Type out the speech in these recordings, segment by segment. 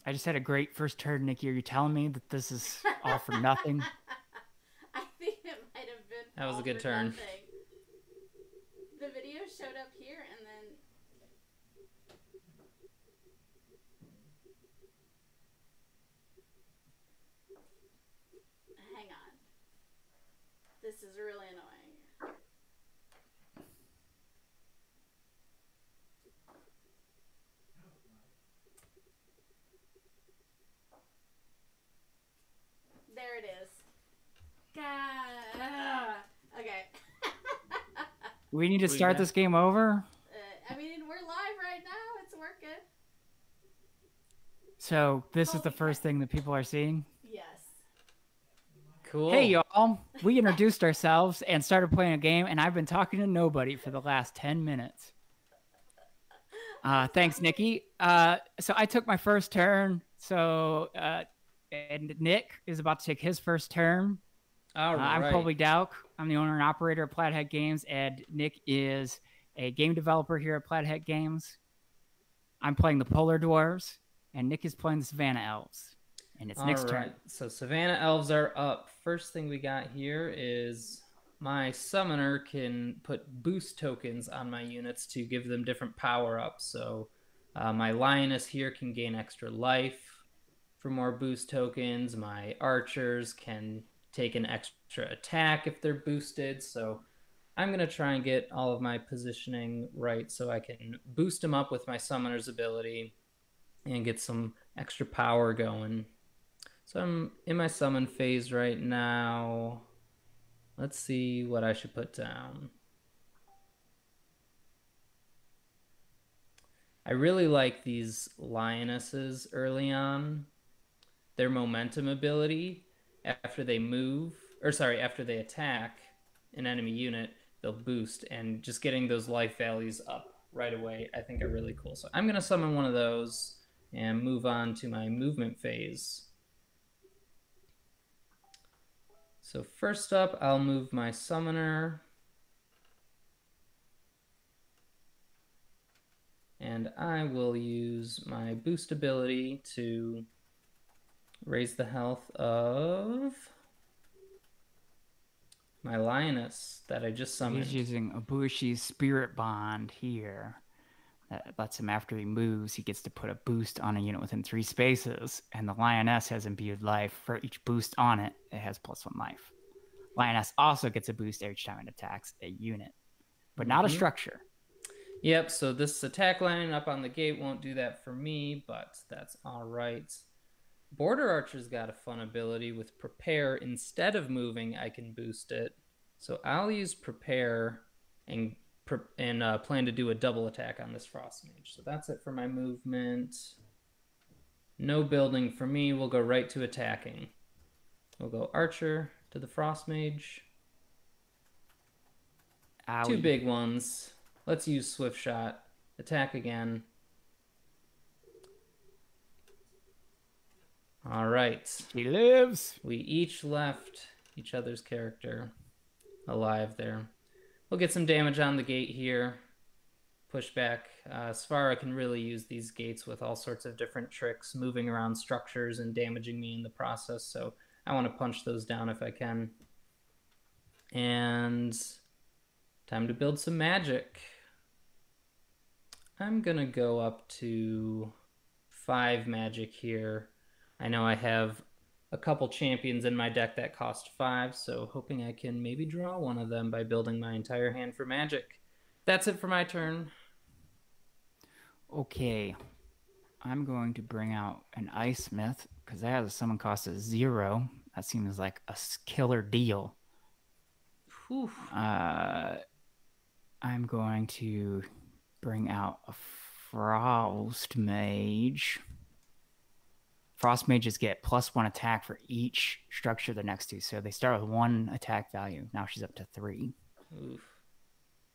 I just had a great first turn, Nikki. Are you telling me that this is all for nothing? I think it might have been That was a all good for turn. nothing. The video showed up here and then hang on. This is really annoying. There it is. Okay. We need to What do you start got? this game over. I mean, we're live right now. It's working. So this is the Colby, first thing that people are seeing. yes. Hey, Cool. y'all. We introduced ourselves and started playing a game, and I've been talking to nobody for the last 10 minutes. What's Thanks, happening? Nikki. So I took my first turn. And Nick is about to take his first turn. All I'm right. Colby Dauk. I'm the owner and operator of Plaidhead Games, and Nick is a game developer here at Plaidhead Games. I'm playing the Polar Dwarves, and Nick is playing the Savanna Elves. And it's All Nick's right. turn. So Savanna Elves are up. First thing we got here is my summoner can put boost tokens on my units to give them different power ups. So my lioness here can gain extra life for more boost tokens. My archers can take an extra attack if they're boosted. So I'm going to try and get all of my positioning right so I can boost them up with my summoner's ability and get some extra power going. So I'm in my summon phase right now. Let's see what I should put down. I really like these lionesses early on. Their momentum ability, after they move, or sorry, after they attack an enemy unit, they'll boost, and just getting those life values up right away, I think are really cool. So I'm going to summon one of those and move on to my movement phase. So first up, I'll move my summoner. And I will use my boost ability to raise the health of my lioness that I just So he's summoned. using Ibushi's Spirit Bond here. That lets him, after he moves, he gets to put a boost on a unit within 3 spaces. And the Lioness has imbued life. For each boost on it, it has +1 life. Lioness also gets a boost every time it attacks a unit, but not a structure. Yep, so this attack line up on the gate won't do that for me, but that's all right. Border Archer's got a fun ability with Prepare. Instead of moving, I can boost it. So I'll use Prepare and plan to do a double attack on this Frost Mage. So that's it for my movement. No building for me. We'll go right to attacking. We'll go Archer to the Frost Mage. Owie. Two big ones. Let's use Swift Shot. Attack again. All right. He lives. We each left each other's character alive there. We'll get some damage on the gate here. Push back. Svara can really use these gates with all sorts of different tricks, moving around structures and damaging me in the process. So I want to punch those down if I can. And time to build some magic. I'm going to go up to 5 magic here. I know I have a couple champions in my deck that cost 5, so hoping I can maybe draw one of them by building my entire hand for magic. That's it for my turn. Okay. I'm going to bring out an Ice Smith because that has a summon cost of 0. That seems like a killer deal. Whew. I'm going to bring out a Frost Mage. Frost Mages get +1 attack for each structure they're next to. So they start with 1 attack value. Now she's up to 3. Oof.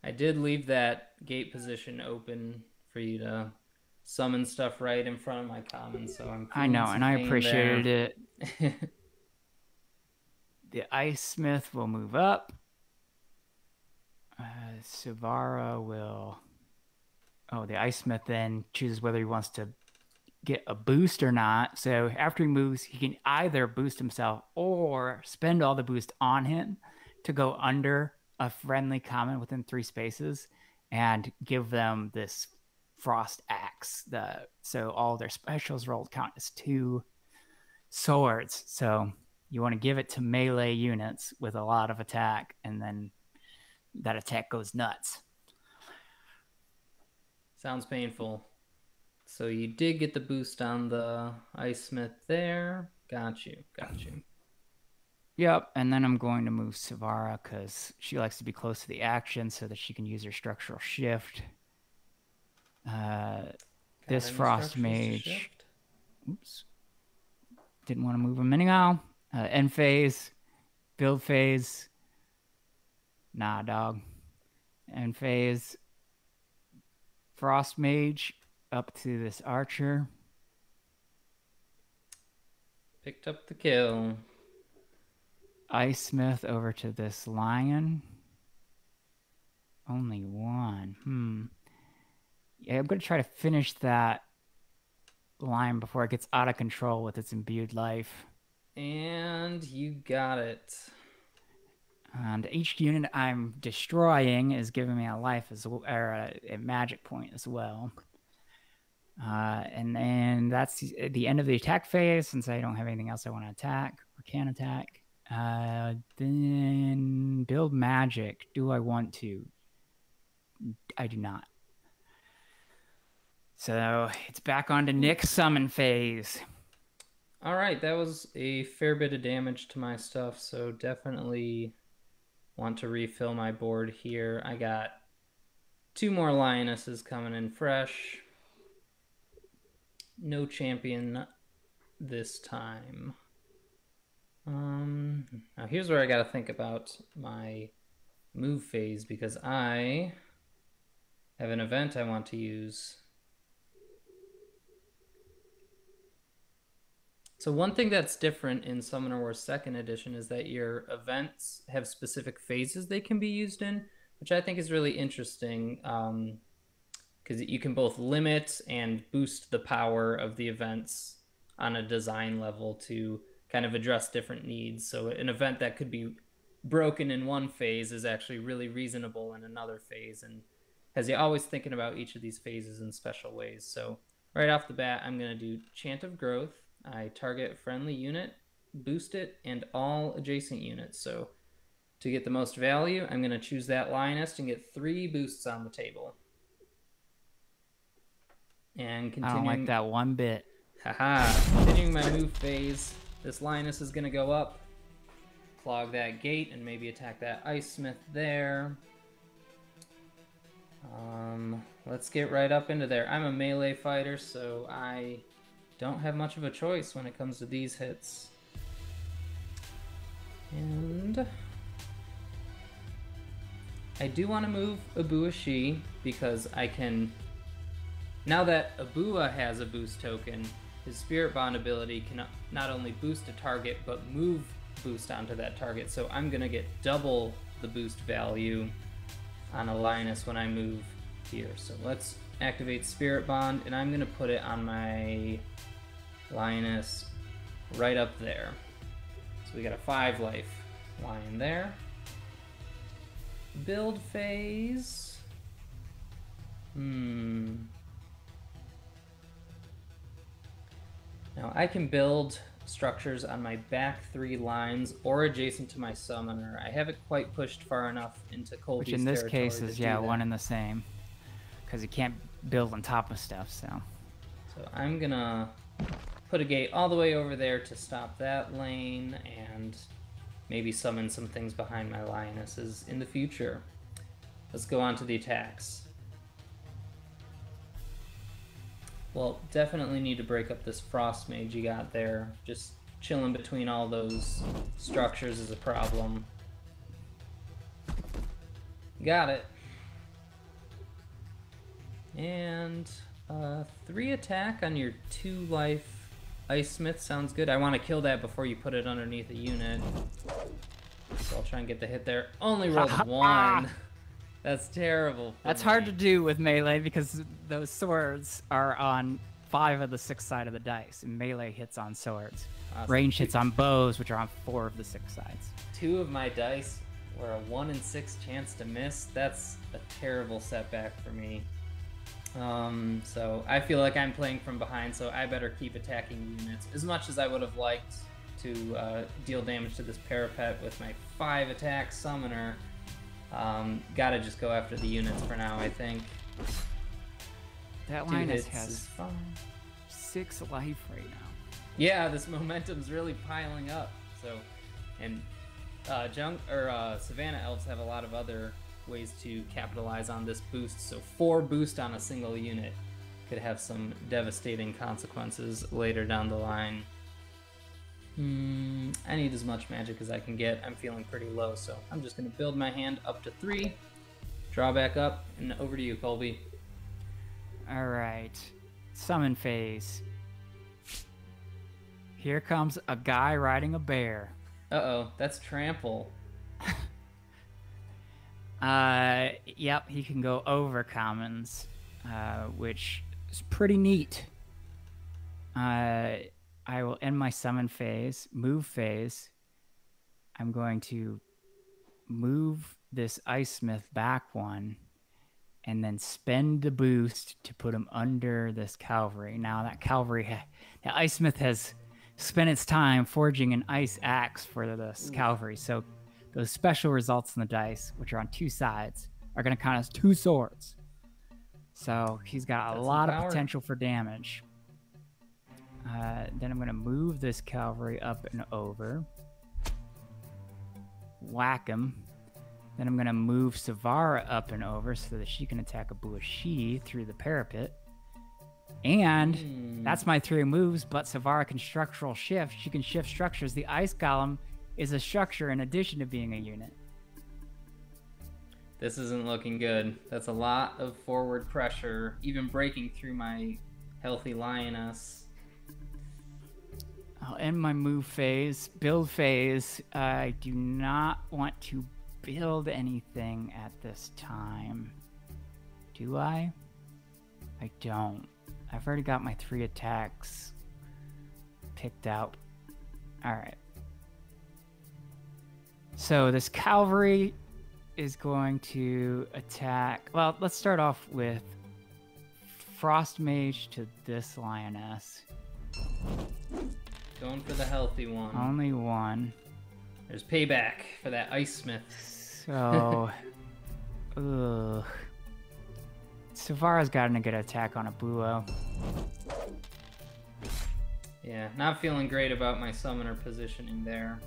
I did leave that gate position open for you to summon stuff right in front of my common, so I'm I feeling know, some and I pain appreciated there. it. The Ice Smith will move up. Savara will... Oh, the Ice Smith then chooses whether he wants to get a boost or not. So after he moves, he can either boost himself or spend all the boost on him to go under a friendly common within 3 spaces and give them this frost axe. So all their specials rolled count as 2 swords. So you want to give it to melee units with a lot of attack, and then that attack goes nuts. Sounds painful. So you did get the boost on the Ice Smith there. Got you. Yep, and then I'm going to move Savanna because she likes to be close to the action so that she can use her structural shift. This frost mage. Oops. Didn't want to move him anyhow. End phase, build phase. Nah, dog. End phase. Frost mage up to this archer. Picked up the kill. Ice Smith over to this lion. Only one. Yeah, I'm going to try to finish that lion before it gets out of control with its imbued life. And you got it. And each unit I'm destroying is giving me a life as well, or a magic point as well. And then that's the end of the attack phase, since I don't have anything else I want to attack or can attack. Then build magic. Do I want to? I do not. So it's back on to Nick's summon phase. All right, that was a fair bit of damage to my stuff, so definitely want to refill my board here. I got 2 more lionesses coming in fresh. No champion this time. Now here's where I gotta think about my move phase, because I have an event I want to use. So one thing that's different in Summoner Wars 2nd Edition is that your events have specific phases they can be used in, which I think is really interesting, because you can both limit and boost the power of the events on a design level to kind of address different needs. So an event that could be broken in one phase is actually really reasonable in another phase, and has you always thinking about each of these phases in special ways. So right off the bat, I'm going to do Chant of Growth. I target friendly unit, boost it, and all adjacent units. So to get the most value, I'm going to choose that lioness and get 3 boosts on the table. And continuing... I don't like that one bit. Haha. Continuing my move phase, this lioness is going to go up, clog that gate, and maybe attack that Ice Smith there. Let's get right up into there. I'm a melee fighter, so I don't have much of a choice when it comes to these hits. And I do want to move Abuashi because I can... Now that Abua has a boost token, his Spirit Bond ability can not only boost a target, but move boost onto that target. So I'm going to get double the boost value on a lioness when I move here. So let's activate Spirit Bond, and I'm going to put it on my lioness right up there. So we got a 5 life lion there. Build phase. Now I can build structures on my back 3 lines or adjacent to my summoner. I haven't quite pushed far enough into Colby's Which in this territory case is, to do yeah, that. one and the same. Because you can't build on top of stuff, so. So I'm gonna put a gate all the way over there to stop that lane and maybe summon some things behind my lionesses in the future. Let's go on to the attacks. Well, definitely need to break up this frost mage you got there. Just chilling between all those structures is a problem. Got it. And 3 attack on your 2 life Ice Smith sounds good. I want to kill that before you put it underneath a unit. So I'll try and get the hit there. Only rolled 1. That's terrible. That's hard to do with melee because those swords are on 5 of the 6 side of the dice, and melee hits on swords. Awesome. Range hits on bows, which are on 4 of the 6 sides. 2 of my dice were a 1 in 6 chance to miss. That's a terrible setback for me. So I feel like I'm playing from behind, so I better keep attacking units. As much as I would have liked to deal damage to this parapet with my 5 attack summoner, gotta just go after the units for now, I think. That 2 Linus hits has is fine. 6 life right now. Yeah, this momentum's really piling up. So, and Savanna Elves have a lot of other ways to capitalize on this boost. So 4 boost on a single unit could have some devastating consequences later down the line. I need as much magic as I can get. I'm feeling pretty low, so I'm just going to build my hand up to 3, draw back up, and over to you, Colby. All right, summon phase. Here comes a guy riding a bear. Uh-oh, that's trample. Yep, he can go over commons, which is pretty neat. I will end my summon phase, move phase. I'm going to move this Ice Smith back 1, and then spend the boost to put him under this cavalry. Now that cavalry, the Ice Smith has spent its time forging an ice axe for this cavalry, so those special results in the dice, which are on 2 sides, are going to count as 2 swords. So he's got a lot of potential for damage. Then I'm going to move this cavalry up and over. Whack him. Then I'm going to move Savanna up and over so that she can attack a Buashi through the parapet. And that's my 3 moves, but Savanna can structural shift. She can shift structures. The ice golem is a structure in addition to being a unit. This isn't looking good. That's a lot of forward pressure, even breaking through my healthy lioness. I'll end my move phase. Build phase. I do not want to build anything at this time. Do I? I don't. I've already got my 3 attacks picked out. Alright. So this cavalry is going to attack. Well, let's start off with Frost Mage to this lioness. Going for the healthy one. Only 1. There's payback for that Ice Smith. So, ugh. Savanna's got a good attack on a Buo. Yeah, not feeling great about my summoner positioning there.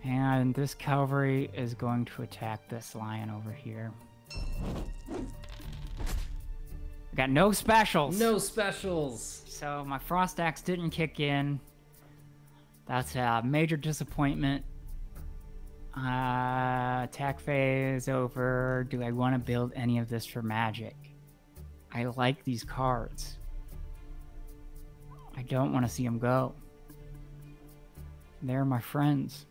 And this cavalry is going to attack this lion over here. I got no specials. No specials. So my Frost Axe didn't kick in. That's a major disappointment. Attack phase over. Do I want to build any of this for magic? I like these cards. I don't want to see them go. They're my friends.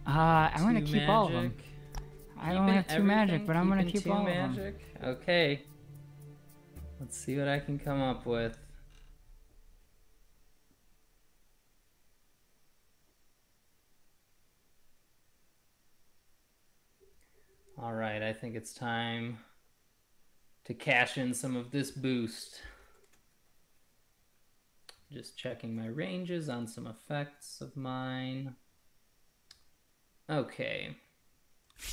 I'm going to keep all of them. I don't have 2 magic, but I'm going to keep all of them. Okay. Let's see what I can come up with. All right, I think it's time to cash in some of this boost. Just checking my ranges on some effects of mine. Okay.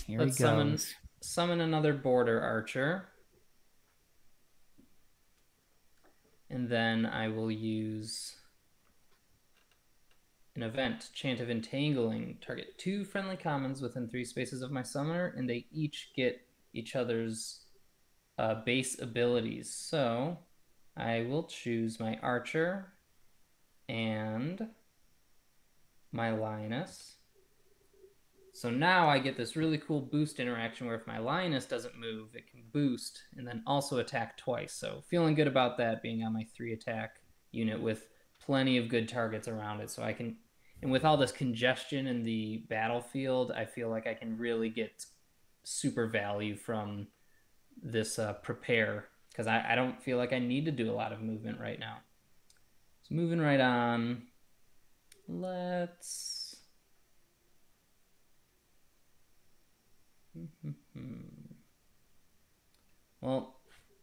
Here he goes. Summon another border archer. And then I will use an event, Chant of Entangling. Target 2 friendly commons within 3 spaces of my summoner, and they each get each other's base abilities. So I will choose my archer and my lioness. So now I get this really cool boost interaction where if my lioness doesn't move, it can boost and then also attack twice. So feeling good about that being on my 3 attack unit with plenty of good targets around it. So I can, and with all this congestion in the battlefield, I feel like I can really get super value from this prepare because I don't feel like I need to do a lot of movement right now. So moving right on, let's... Well,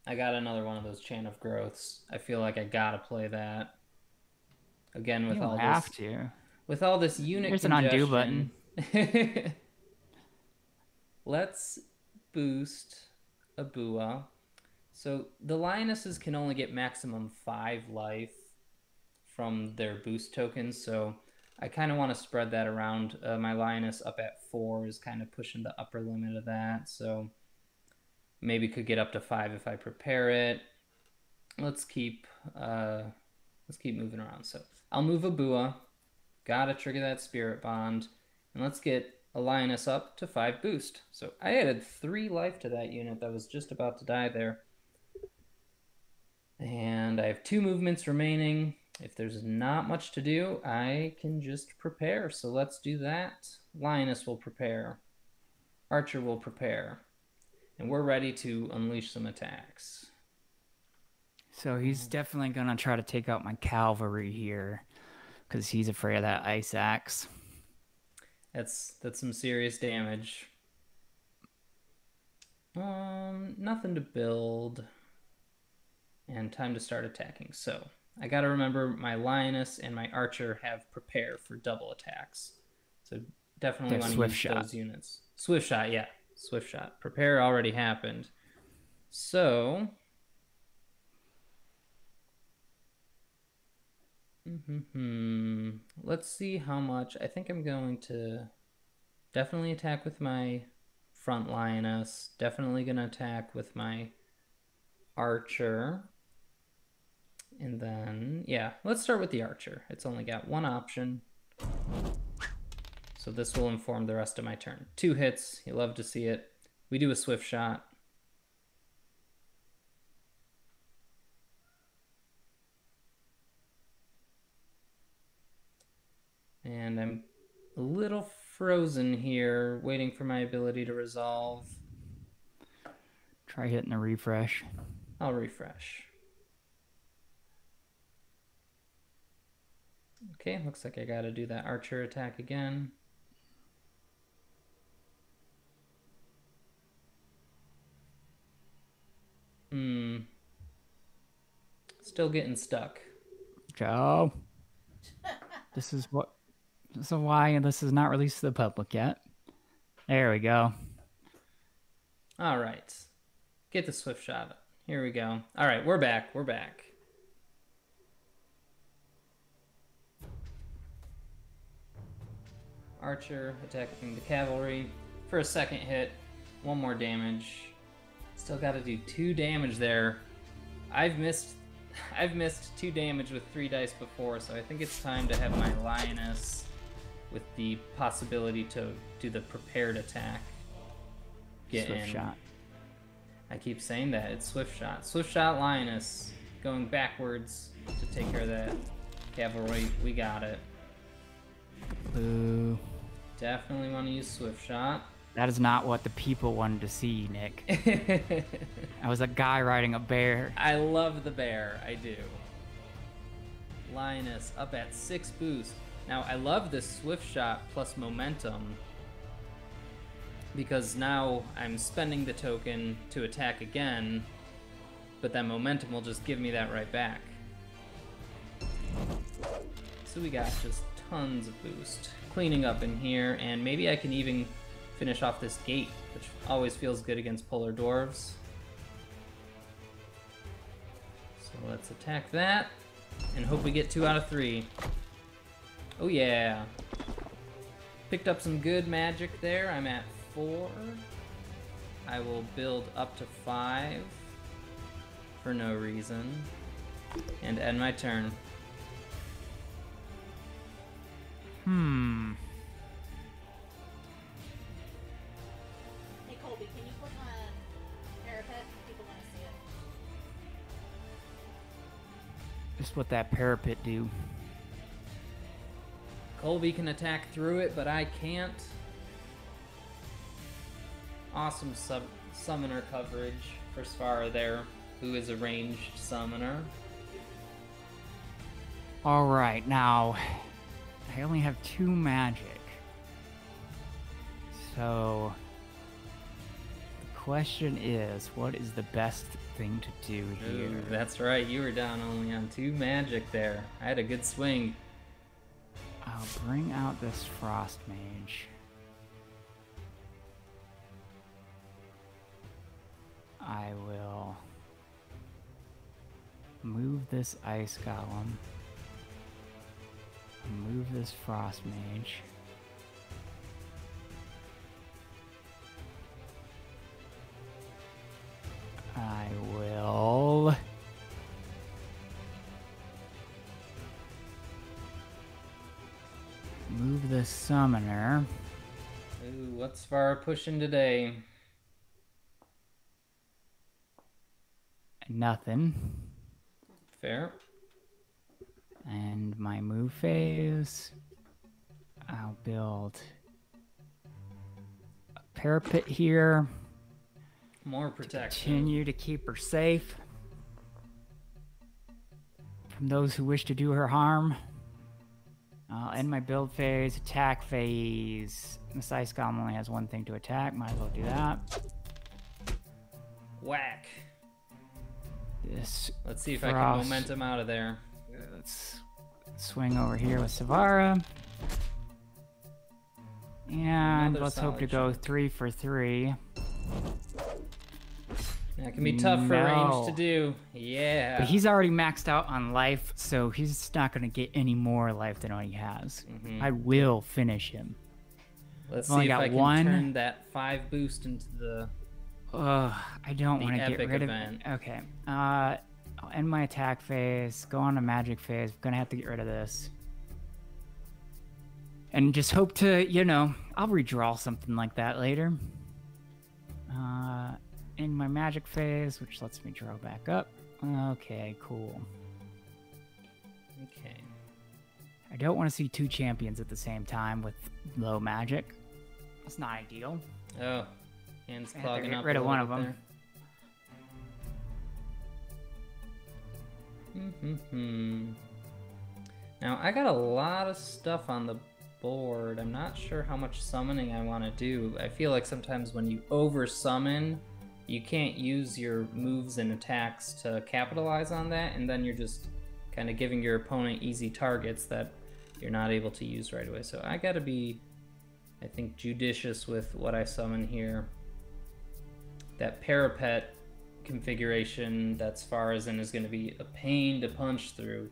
I got another one of those Chain of Growths. I feel like I gotta play that. Again, with You don't all have this... to. With all this unit There's an undo congestion... button. Let's boost a Bua. So the Lionesses can only get maximum 5 life from their boost tokens, so I kind of want to spread that around. My Lioness up at 4 is kind of pushing the upper limit of that, so maybe could get up to 5 if I prepare it. Let's keep moving around. So I'll move a Bua. Gotta trigger that Spirit Bond, and let's get a Lioness up to 5 boost. So I added 3 life to that unit that was just about to die there. And I have 2 movements remaining. If there's not much to do, I can just prepare. So let's do that. Lioness will prepare. Archer will prepare. And we're ready to unleash some attacks. So he's definitely going to try to take out my cavalry here because he's afraid of that ice axe. That's some serious damage. Nothing to build. And time to start attacking. So I gotta remember my Lioness and my Archer have prepare for double attacks. So definitely want to use those units. Swift shot, yeah. Swift shot. Prepare already happened. So let's see how much. I think I'm going to definitely attack with my front Lioness. Definitely gonna attack with my Archer. And then, yeah, let's start with the Archer. It's only got 1 option. So this will inform the rest of my turn. 2 hits, you love to see it. We do a swift shot. And I'm a little frozen here, waiting for my ability to resolve. Try hitting a refresh. I'll refresh. Okay, looks like I gotta do that Archer attack again. Still getting stuck. Joe. This is why this is not released to the public yet. There we go. All right. Get the swift shot. Here we go. All right, we're back. We're back. Archer attacking the cavalry for a second hit. 1 more damage. Still got to do 2 damage there. I've missed 2 damage with 3 dice before, so I think it's time to have my Lioness with the possibility to do the prepared attack. Get Swift in. shot. I keep saying that. It's swift shot. Swift shot Lioness. Going backwards to take care of that cavalry. We got it. Boo. Definitely want to use swift shot. That is not what the people wanted to see, Nick. I was a guy riding a bear. I love the bear. I do. Lioness up at 6 boost. Now, I love this swift shot plus momentum because now I'm spending the token to attack again, but that momentum will just give me that right back. So we got just tons of boost. Cleaning up in here, and maybe I can even finish off this gate, which always feels good against polar dwarves. So let's attack that, and hope we get 2 out of 3. Oh yeah. Picked up some good magic there. I'm at 4. I will build up to 5 for no reason, and end my turn. Hey Colby, can you put on parapet? People want to see it. Just what that parapet do. Colby can attack through it, but I can't. Awesome summoner coverage for Svara there. who is a ranged summoner. All right, now I only have 2 magic. So the question is, what is the best thing to do here? Ooh, that's right, you were down only on 2 magic there. I had a good swing. I'll bring out this Frost Mage. I will move this Ice Golem. Move this Frost Mage. I will move the Summoner. Ooh, what's Svara pushing today? Nothing. Fair. And my move phase, I'll build a parapet here. More protection. Continue to keep her safe from those who wish to do her harm. I'll end my build phase, attack phase. This Ice Golem only has 1 thing to attack, might as well do that. Whack. This Let's see if I can Frost. momentum out of there. Let's swing over here with Savanna. And Another let's hope to solid go shot. 3 for 3. That can be tough for range No. to do. Yeah. But he's already maxed out on life, so he's not going to get any more life than what he has. I will finish him. Let's only see if got I can 1. turn that 5 boost into the... I don't The want to get epic rid event. of... Okay. I'll end my attack phase, go on to magic phase. I'm going to have to get rid of this. And just hope to, you know, I'll redraw something like that later. In my magic phase, which lets me draw back up. Okay, cool. Okay. I don't want to see 2 champions at the same time with low magic. That's not ideal. Oh. Hands I have to clogging get up rid a of one little of bit there. Now, I got a lot of stuff on the board. I'm not sure how much summoning I want to do. I feel like sometimes when you over summon, you can't use your moves and attacks to capitalize on that, and then you're just kind of giving your opponent easy targets that you're not able to use right away. So I gotta be, I think, judicious with what I summon here. That parapet configuration that Svara's in is going to be a pain to punch through.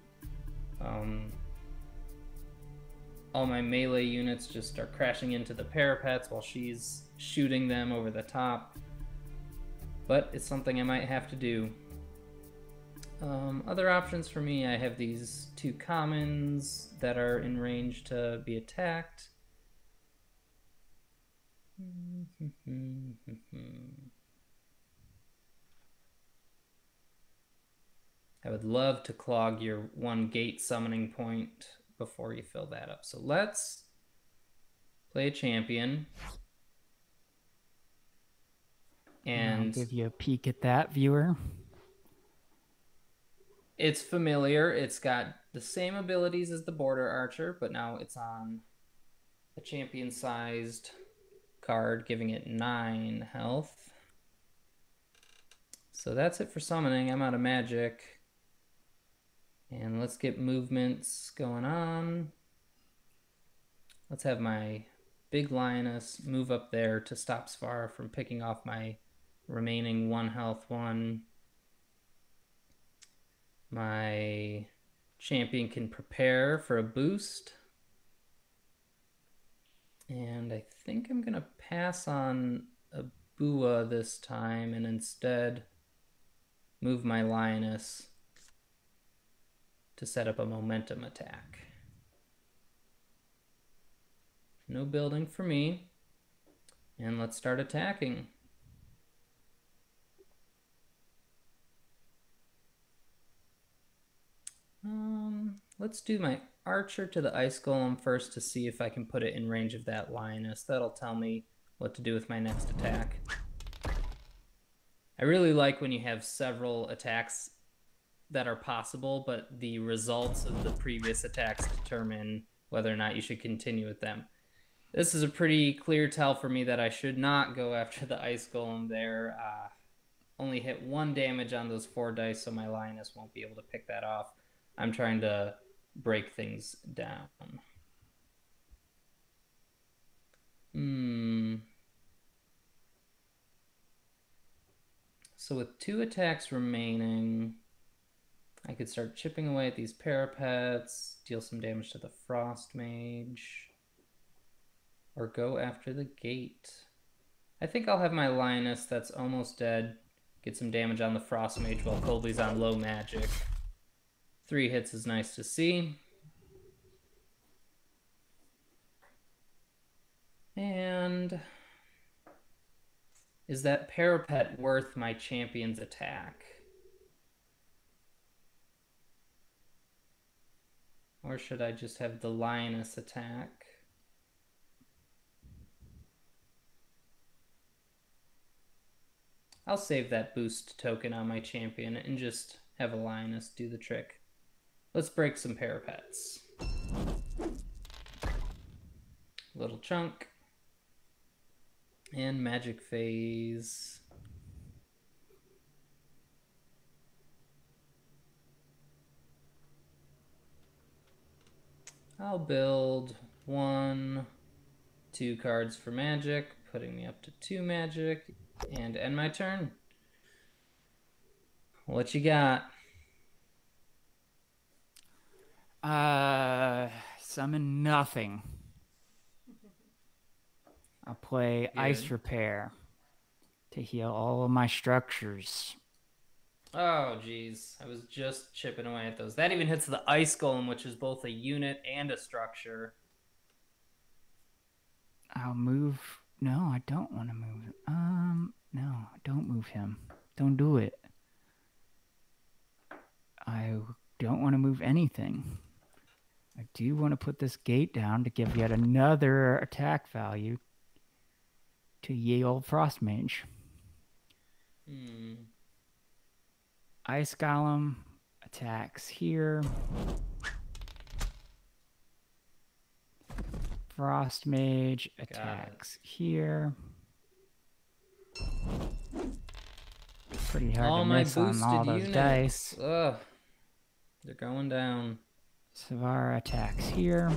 All my melee units just are crashing into the parapets while she's shooting them over the top. But it's something I might have to do. Other options for me, I have these 2 commons that are in range to be attacked. I would love to clog your 1 gate summoning point before you fill that up. So let's play a champion. And I'll And give you a peek at that, viewer. it's familiar. It's got the same abilities as the border archer, but now it's on a champion-sized card, giving it 9 health. So that's it for summoning. I'm out of magic. And let's get movements going on. Let's have my big lioness move up there to stop Svara from picking off my remaining 1 health 1. My champion can prepare for a boost. And I think I'm going to pass on a Bua this time and instead move my lioness to set up a momentum attack. No building for me. And let's start attacking. Let's do my archer to the ice golem first to see if I can put it in range of that lioness. That'll tell me what to do with my next attack. I really like when you have several attacks that are possible, but the results of the previous attacks determine whether or not you should continue with them. This is a pretty clear tell for me that I should not go after the Ice Golem there. Only hit 1 damage on those 4 dice, so my Lioness won't be able to pick that off. I'm trying to break things down. So with 2 attacks remaining, I could start chipping away at these parapets, deal some damage to the Frost Mage, or go after the gate. I think I'll have my Lioness that's almost dead get some damage on the Frost Mage while Colby's on low magic. 3 hits is nice to see. And is that parapet worth my champion's attack? Or should I just have the Lioness attack? I'll save that boost token on my champion and just have a Lioness do the trick. Let's break some parapets. Little chunk. And magic phase. I'll build 1, 2 cards for magic, putting me up to 2 magic, and end my turn. What you got? Summon nothing. I'll play Good. Ice Repair to heal all of my structures. Oh, geez. I was just chipping away at those. That even hits the Ice Golem, which is both a unit and a structure. I'll move. No, I don't want to move. No, don't move him. Don't do it. I don't want to move anything. I do want to put this gate down to give yet another attack value to ye old Frost Mage. Ice Golem attacks here. Frost Mage attacks here. Pretty hard to miss on all those dice. Ugh. They're going down. Savanna attacks here.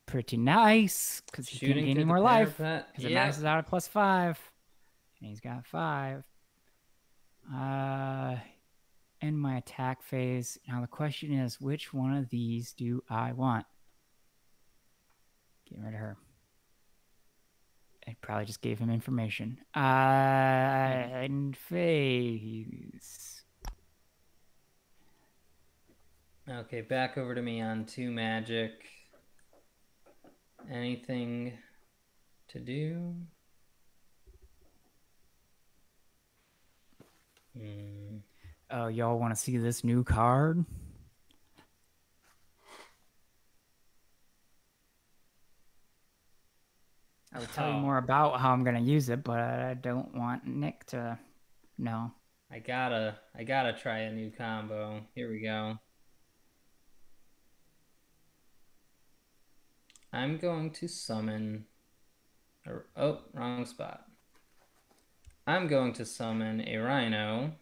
Pretty nice, because he can't gain any more life. Because it maxes out at +5. And he's got 5. End my attack phase. Now the question is, which one of these do I want? Get rid of her. I probably just gave him information. End phase. Okay, back over to me on 2 magic. Anything to do? Oh, y'all want to see this new card? I'll tell you more about how I'm gonna use it, but I don't want Nick to know. I gotta try a new combo. Here we go. I'm going to summon... Oh, wrong spot. I'm going to summon a Rhino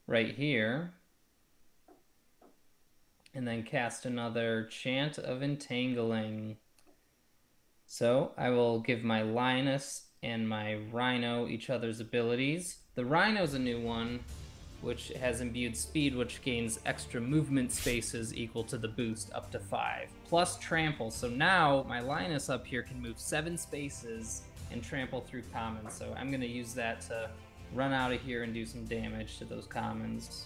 right here. And then cast another Chant of Entangling. So I will give my Lioness and my Rhino each other's abilities. The Rhino's a new one, which has imbued speed, which gains extra movement spaces equal to the boost up to 5, plus trample. So now my Lioness up here can move 7 spaces and trample through commons. So I'm going to use that to run out of here and do some damage to those commons.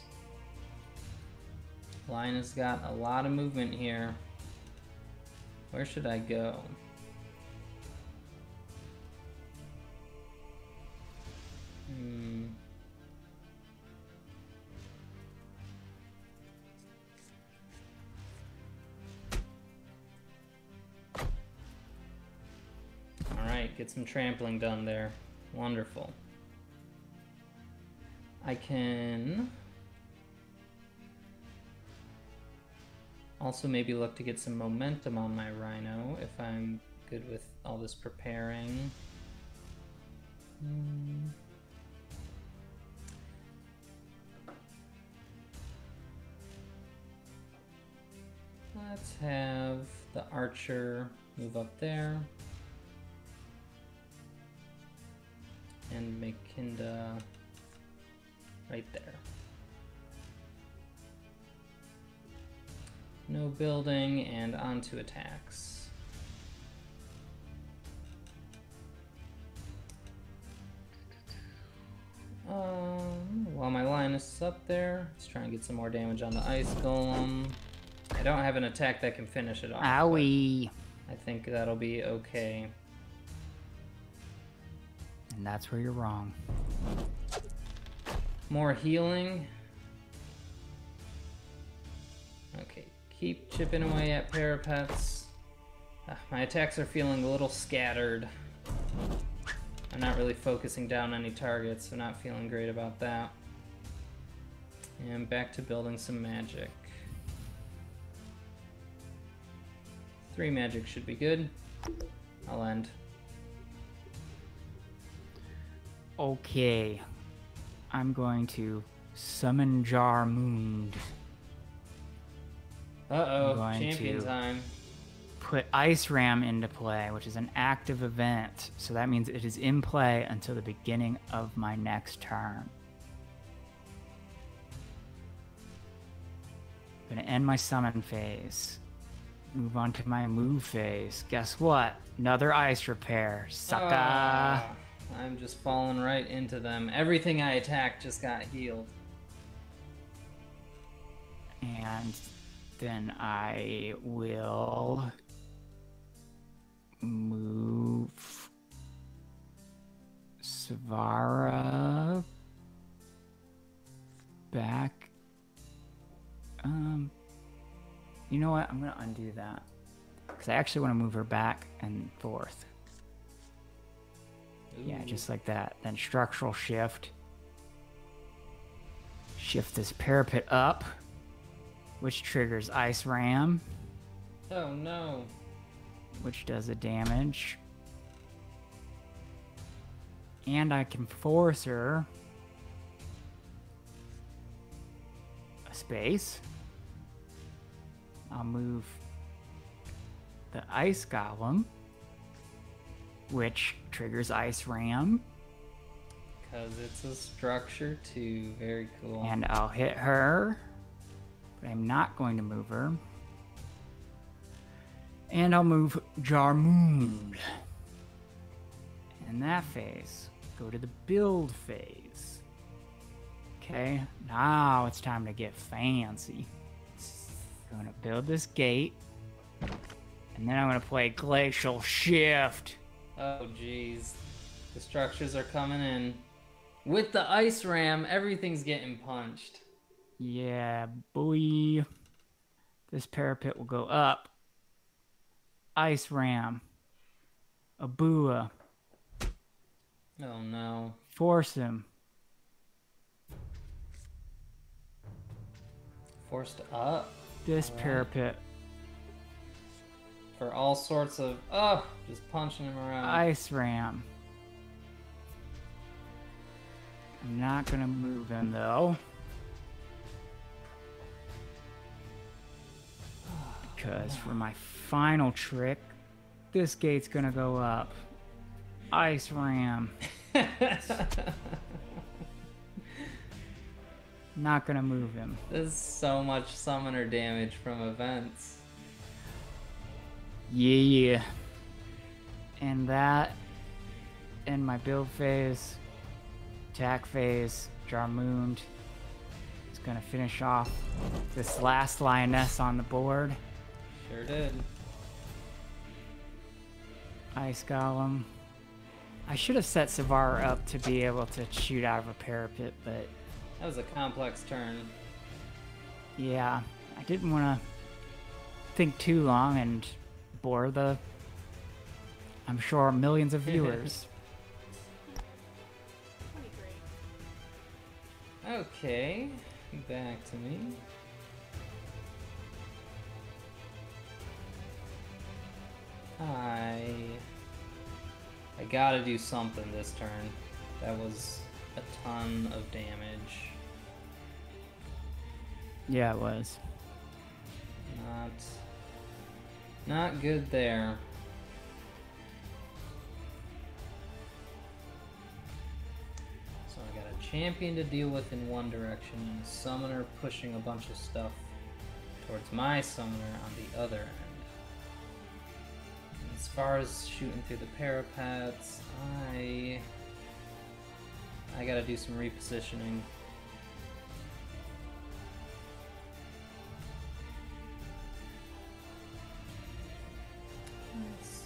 Lioness got a lot of movement here. Where should I go? Alright, get some trampling done there. Wonderful. I can also maybe look to get some momentum on my rhino if I'm good with all this preparing. Let's have the archer move up there. And make Kinda right there. No building, and onto attacks. While my Linus is up there, let's try and get some more damage on the ice golem. I don't have an attack that can finish it off. Owie! I think that'll be okay. And that's where you're wrong. More healing. Okay, keep chipping away at parapets. My attacks are feeling a little scattered. I'm not really focusing down any targets, so not feeling great about that. And back to building some magic. 3 magic should be good. I'll end. Okay. I'm going to summon Jarmund. Uh-oh, I'm going champion to time. Put Ice Ram into play, which is an active event. So that means it is in play until the beginning of my next turn. I'm going to end my summon phase. Move on to my move phase. Guess what? Another ice repair. Sucka! Ah, I'm just falling right into them. Everything I attacked just got healed. And then I will move Savanna back. You know what? I'm gonna undo that because I actually want to move her back and forth. Ooh. Yeah, just like that. Then structural shift. Shift this parapet up, which triggers Ice Ram, Oh no. which does a damage. And I can force her a space. I'll move the Ice Golem, which triggers Ice Ram. Because it's a structure too. Very cool. And I'll hit her, but I'm not going to move her. And I'll move Jarmund. In that phase, go to the build phase. Okay, now it's time to get fancy. I'm gonna build this gate, and then I'm gonna play Glacial Shift. Oh jeez. The structures are coming in. With the ice ram, everything's getting punched. Yeah, boy. This parapet will go up. Ice Ram. Abua. Oh no. Force him. Forced up. This Alright. parapet. For all sorts of... just punching him around. Ice Ram. I'm not gonna move him though. Because for my final trick, this gate's gonna go up. Ice Ram. Not gonna move him. There's so much summoner damage from events. Yeah. And that, in my build phase, attack phase, Jarmund is gonna finish off this last lioness on the board. Sure did. Ice Golem. I should have set Savanna up to be able to shoot out of a parapet, but That was a complex turn. yeah, I didn't want to think too long and bore the, I'm sure, millions of viewers. That'd be great. Okay, back to me. I gotta do something this turn. That was a ton of damage. Yeah, it was. Not good there. So I got a champion to deal with in one direction and a summoner pushing a bunch of stuff towards my summoner on the other end. And as far as shooting through the parapets, I gotta do some repositioning. Let's see.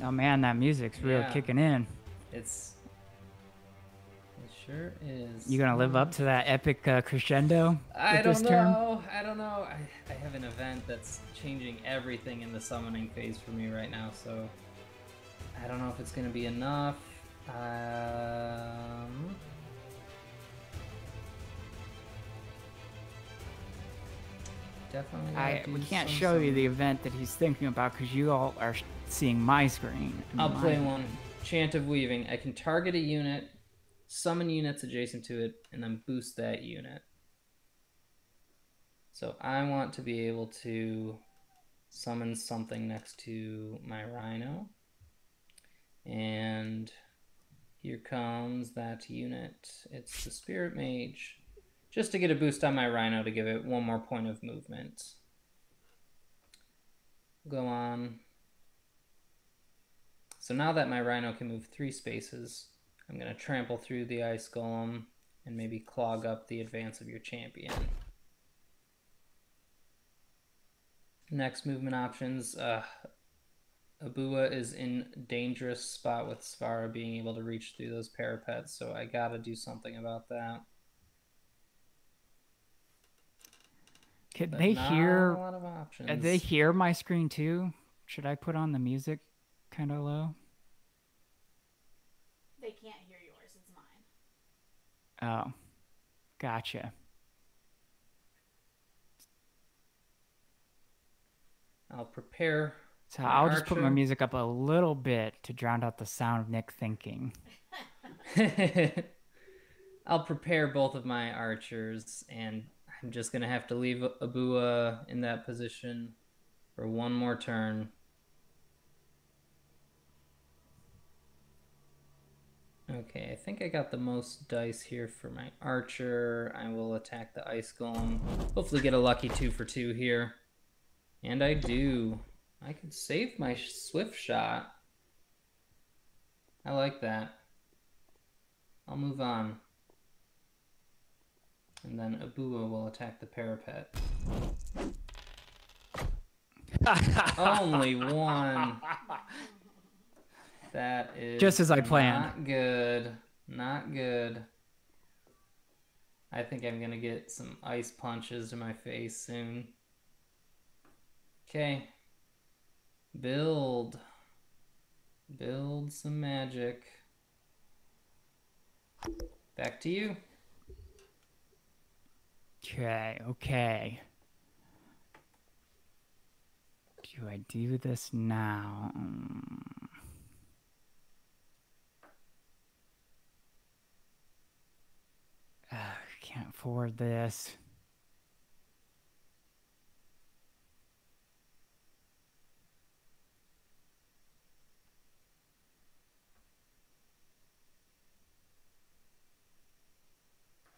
Oh man, that music's really kicking in. It sure is. You gonna live up to that epic crescendo? I don't know. I have an event that's changing everything in the summoning phase for me right now, so I don't know if it's gonna be enough. Definitely. We can't show you the event that he's thinking about because you all are seeing my screen. I'll play one. Chant of Weaving. I can target a unit, summon units adjacent to it, and then boost that unit. So I want to be able to summon something next to my Rhino. And here comes that unit. It's the Spirit Mage. Just to get a boost on my Rhino to give it one more point of movement. Go on. So now that my Rhino can move 3 spaces, I'm going to trample through the Ice Golem and maybe clog up the advance of your champion. Next movement options. Abua is in dangerous spot with Svara being able to reach through those parapets, so I gotta do something about that. Could But they not hear? a lot of options. They hear my screen too? Should I put on the music kind of low? They can't hear yours. It's mine. Oh, gotcha. I'll prepare. So I'll just put my music up a little bit to drown out the sound of Nick thinking. I'll prepare both of my archers, and I'm just going to have to leave Abua in that position for one more turn. Okay, I think I got the most dice here for my archer. I will attack the Ice Golem. Hopefully get a lucky 2 for 2 here. And I do. I could save my swift shot. I like that. I'll move on. And then Abua will attack the parapet. Only 1. That is just as I planned. Not good. Not good. I think I'm gonna get some ice punches to my face soon. Okay. Build some magic. Back to you. Okay. Do I do this now? Can't afford this.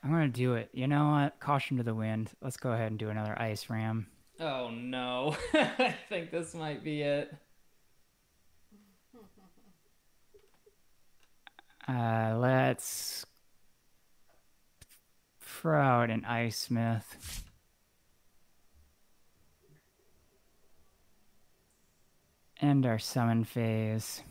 I'm gonna do it. You know what? Caution to the wind. Let's go ahead and do another ice ram. Oh no. I think this might be it. Let's throw out an ice smith. End our summon phase.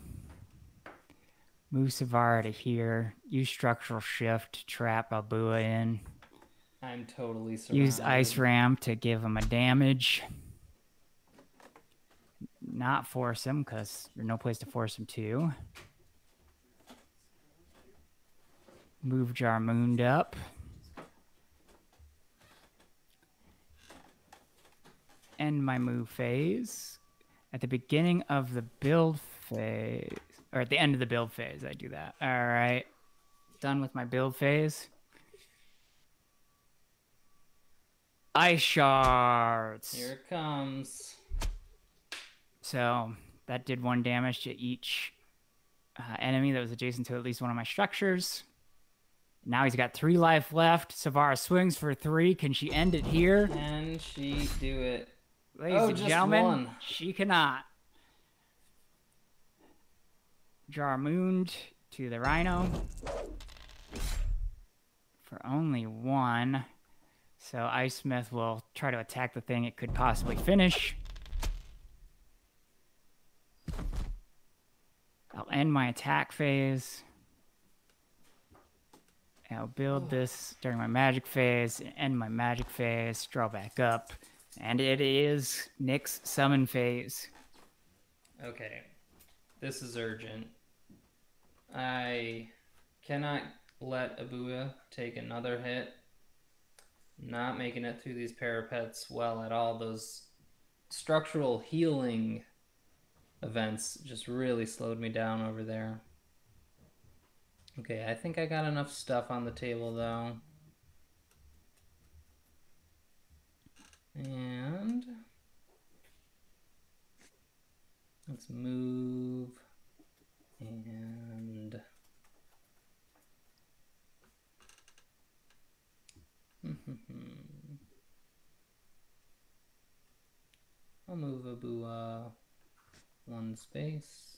Move Savanna to here. Use structural shift to trap Abua in. I'm totally surrounded. Use ice ram to give him a damage. not force him because there's no place to force him to. Move Jarmund up. End my move phase. At the beginning of the build phase, or at the end of the build phase, I do that. All right. Done with my build phase. Ice shards. Here it comes. So that did 1 damage to each enemy that was adjacent to at least one of my structures. Now he's got 3 life left. Savara swings for 3. Can she end it here? Can she do it? Ladies and just gentlemen, one. she cannot. Jarmund to the Rhino for only 1. So Ice Smith will try to attack the thing it could possibly finish. I'll end my attack phase. I'll build this during my magic phase, end my magic phase, draw back up, and it is Nick's summon phase. Okay, this is urgent. I cannot let Abuya take another hit. Not making it through these parapets well at all. Those structural healing events just really slowed me down over there. Okay, I think I got enough stuff on the table though. And let's move and I'll move Abua 1 space.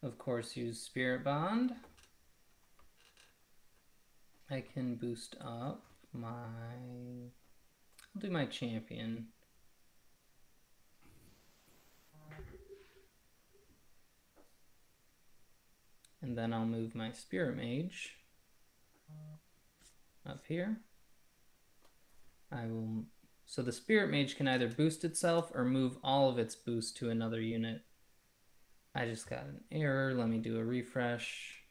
Of course, use Spirit Bond. I can boost up my... I'll do my champion. And then I'll move my Spirit Mage up here. I will... So the Spirit Mage can either boost itself or move all of its boost to another unit. I just got an error. Let me do a refresh.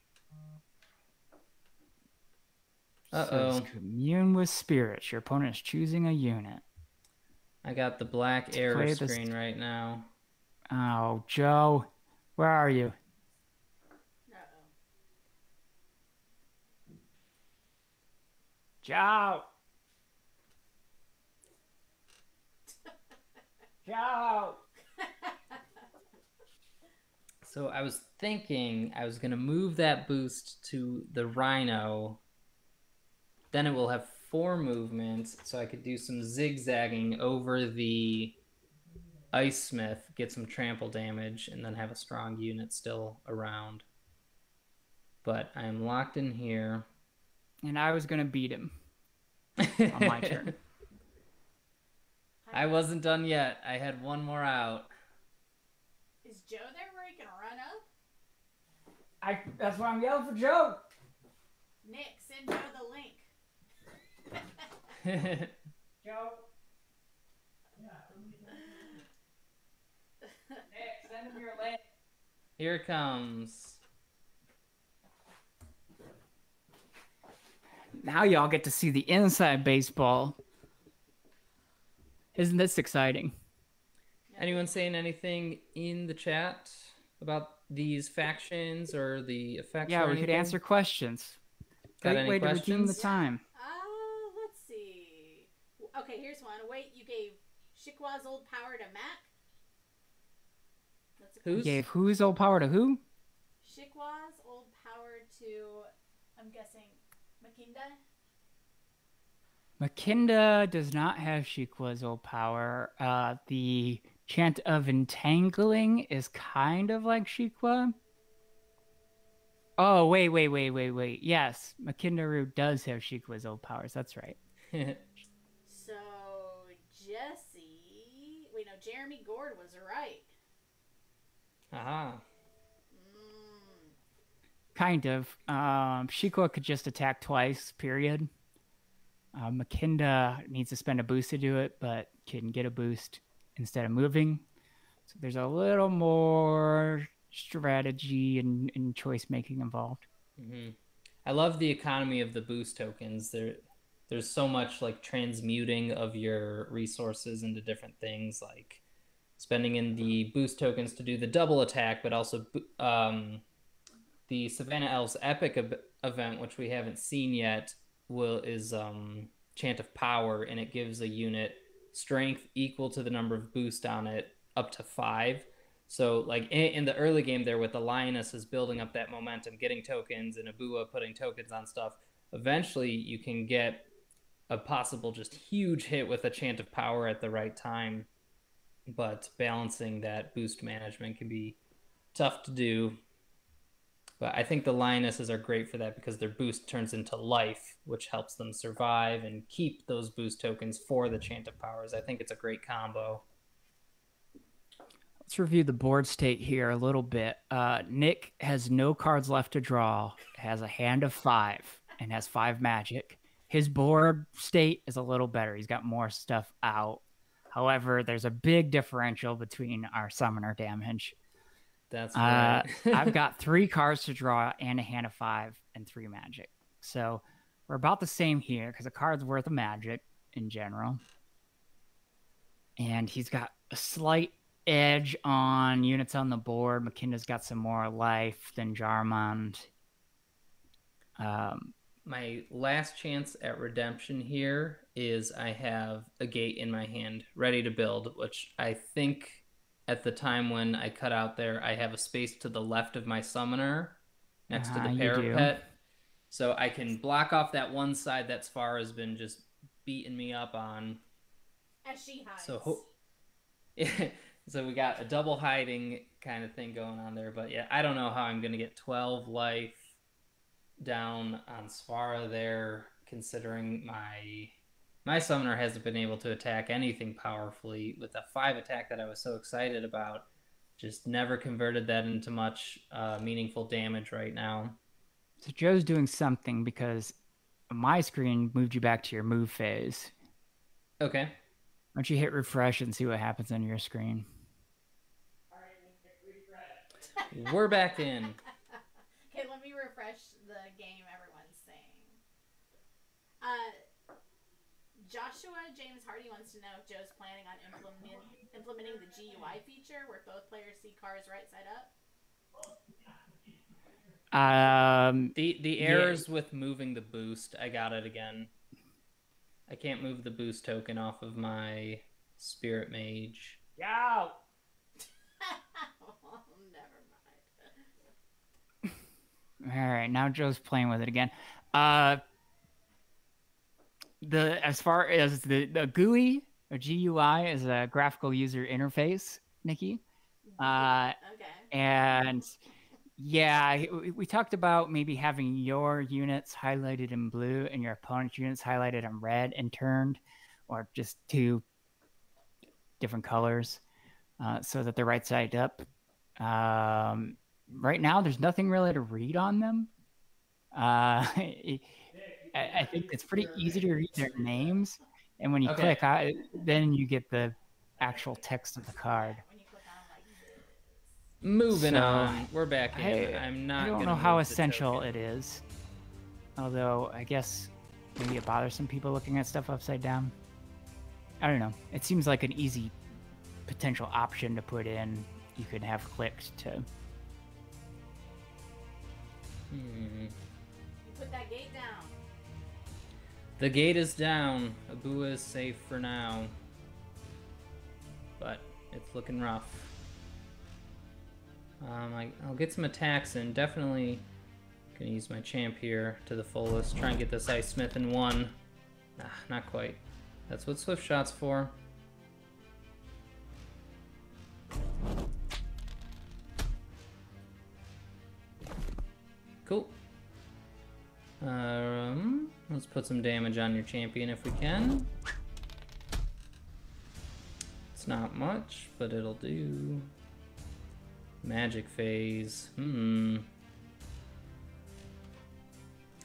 Uh-oh. So commune with spirits. Your opponent is choosing a unit. I got the black error screen right now. Oh, Joe. Where are you? Uh-oh. Joe! Joe! So I was thinking I was going to move that boost to the Rhino. Then it will have 4 movements, so I could do some zigzagging over the Ice Smith, get some trample damage, and then have a strong unit still around. But I am locked in here. And I was going to beat him on my turn. I wasn't done yet. I had 1 more out. Is Joe there where he can run up? That's why I'm yelling for Joe. Nick, send Joe the link. Joe. Nick, send him your link. Here it comes. Now y'all get to see the inside baseball. Isn't this exciting? Anyone saying anything in the chat about these factions or the effects? Yeah, or we could answer questions. Got Great any way to redeem the questions? time. Let's see. Okay, here's one. Wait, you gave Shikwa's old power to Mac? That's a Who's? Gave whose old power to who? Shikwa's old power to, I'm guessing, Makinda? Makinda does not have Shikwa's old power. The chant of entangling is kind of like Shikwa. Oh, wait. Yes, Makindaru does have Shikwa's old powers. That's right. So, Jesse... Wait, no, Jeremy Gord was right. Aha. Kind of. Shikwa could just attack twice, period. Makinda needs to spend a boost to do it, but can get a boost instead of moving. So there's a little more strategy and choice making involved. Hmm. I love the economy of the boost tokens. There's so much like transmuting of your resources into different things, like spending in the boost tokens to do the double attack, but also the Savanna Elves epic event, which we haven't seen yet, is Chant of Power, and it gives a unit strength equal to the number of boost on it, up to 5. So, like in the early game, there with the Lioness is building up that momentum, getting tokens, and Abua putting tokens on stuff. Eventually, you can get a possible just huge hit with a Chant of Power at the right time, but balancing that boost management can be tough to do. But I think the Lionesses are great for that because their boost turns into life, which helps them survive and keep those boost tokens for the Chant of Powers. I think it's a great combo. Let's review the board state here a little bit. Nick has no cards left to draw, has a hand of 5, and has 5 magic. His board state is a little better. He's got more stuff out. However, there's a big differential between our summoner damage. That's right. I've got 3 cards to draw and a hand of 5 and 3 magic. So we're about the same here because a card's worth of magic in general. And he's got a slight edge on units on the board. McKinda's got some more life than Jarmond. My last chance at redemption here is I have a gate in my hand ready to build, which I think at the time when I cut out there, I have a space to the left of my summoner next to the parapet. So I can block off that one side that Sfar has been just beating me up on. As she hides. So we got a double hiding kind of thing going on there. But yeah, I don't know how I'm going to get 12 life down on Sfara there, considering my summoner hasn't been able to attack anything powerfully with a 5 attack that I was so excited about. Just never converted that into much meaningful damage right now. So Joe's doing something because my screen moved you back to your move phase. Okay. Why don't you hit refresh and see what happens on your screen? We're back in. Okay, let me refresh the game everyone's saying. Joshua James Hardy wants to know if Joe's planning on implementing the GUI feature where both players see cars right side up. The errors with moving the boost, I got it again. I can't move the boost token off of my Spirit Mage. Yo! Never mind. All right, now Joe's playing with it again. As far as the GUI or GUI is a graphical user interface, Nikki. Okay. And yeah, we talked about maybe having your units highlighted in blue and your opponent's units highlighted in red and turned, or just 2 different colors, so that they're right side up. Right now, there's nothing really to read on them. I think it's pretty easy to read their names, and when you click, then you get the actual text of the card. Moving on, we're back in. I don't know how essential it is, although I guess maybe it bothers some people looking at stuff upside down. I don't know. It seems like an easy potential option to put in. You could have clicked to. You put that gate down. The gate is down. Abua is safe for now. But it's looking rough. I'll get some attacks in. Definitely gonna use my champ here to the fullest. Try and get this Ice Smith in 1. Nah, not quite. That's what Swift Shot's for. Cool. Let's put some damage on your champion if we can. It's not much, but it'll do. Magic phase.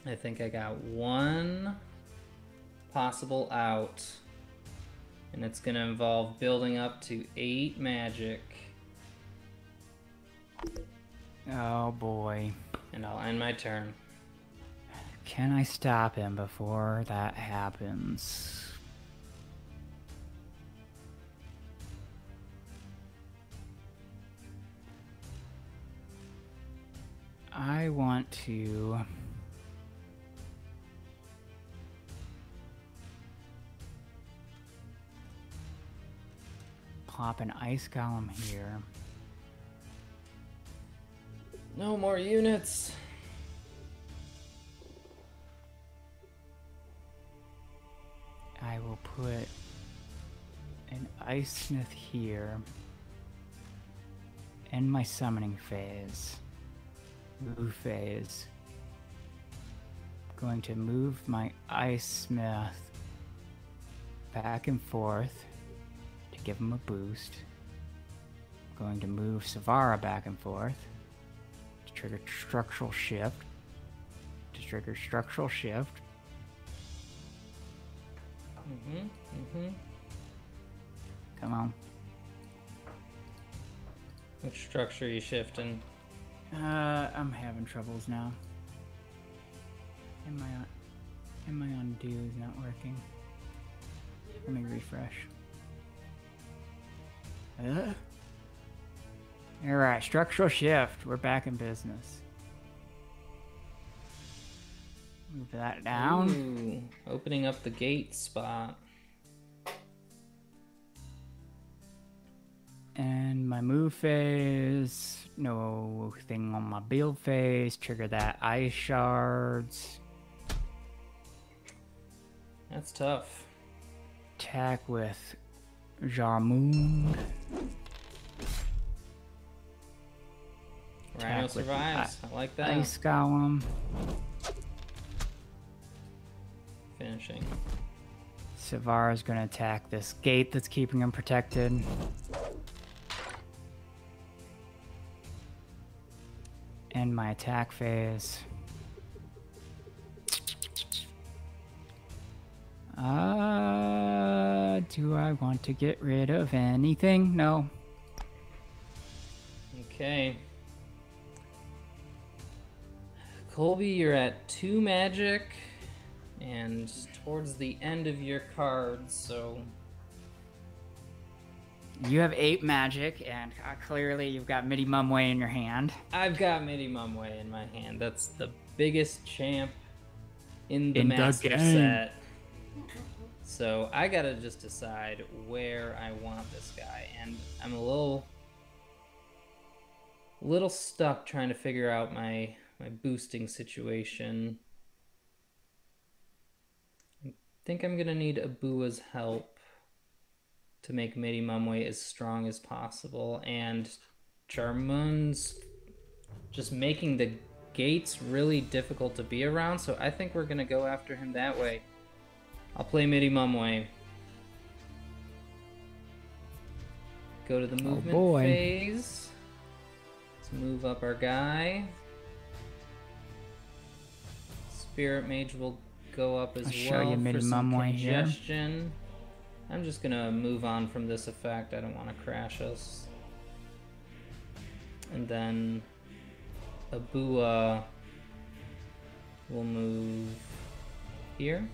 I think I got 1 possible out. And it's gonna involve building up to 8 magic Oh boy. And I'll end my turn. Can I stop him before that happens? I want to plop an ice golem here. No more units. I will put an ice smith here in my summoning phase. Move phase. Going to move my ice smith back and forth to give him a boost. Going to move Savanna back and forth to trigger structural shift. Come on. Which structure are you shifting? I'm having troubles now. And my undo is not working. Let me refresh. Alright, structural shift. We're back in business. Move that down. Ooh, opening up the gate spot. And my move phase, no thing on my build phase. Trigger that ice shards. That's tough. Attack with Jarmund. Rhino survives. I like that. Ice golem. Finishing. Savara's gonna attack this gate that's keeping him protected. End my attack phase. Do I want to get rid of anything? No. Okay. Colby, you're at 2 magic and towards the end of your cards, so You have 8 magic, and clearly you've got Midi Mumway in your hand. I've got Midi Mumway in my hand. That's the biggest champ in the master set. So I gotta just decide where I want this guy, and I'm a little stuck trying to figure out my boosting situation. I think I'm gonna need Abua's help to make Midi Mumway as strong as possible, and Jarmund's just making the gates really difficult to be around, so I think we're gonna go after him that way. I'll play Midi Mumway. Go to the movement phase. Let's move up our guy. Spirit Mage will go up as well for some congestion. I'm just gonna move on from this effect. I don't want to crash us. And then Abua will move here.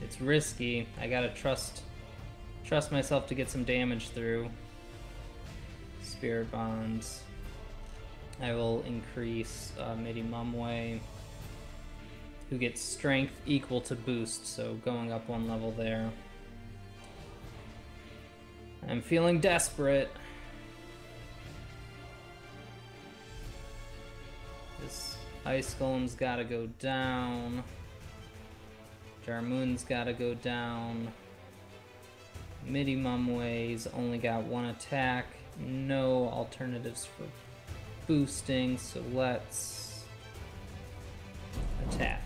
It's risky. I gotta trust myself to get some damage through. Spirit Bonds. I will increase Midi Mumway, who gets strength equal to boost, so going up 1 level there. I'm feeling desperate. This Ice Golem's gotta go down. Jarmund's gotta go down. Midi Mumway's only got 1 attack. No alternatives for boosting, so let's attack.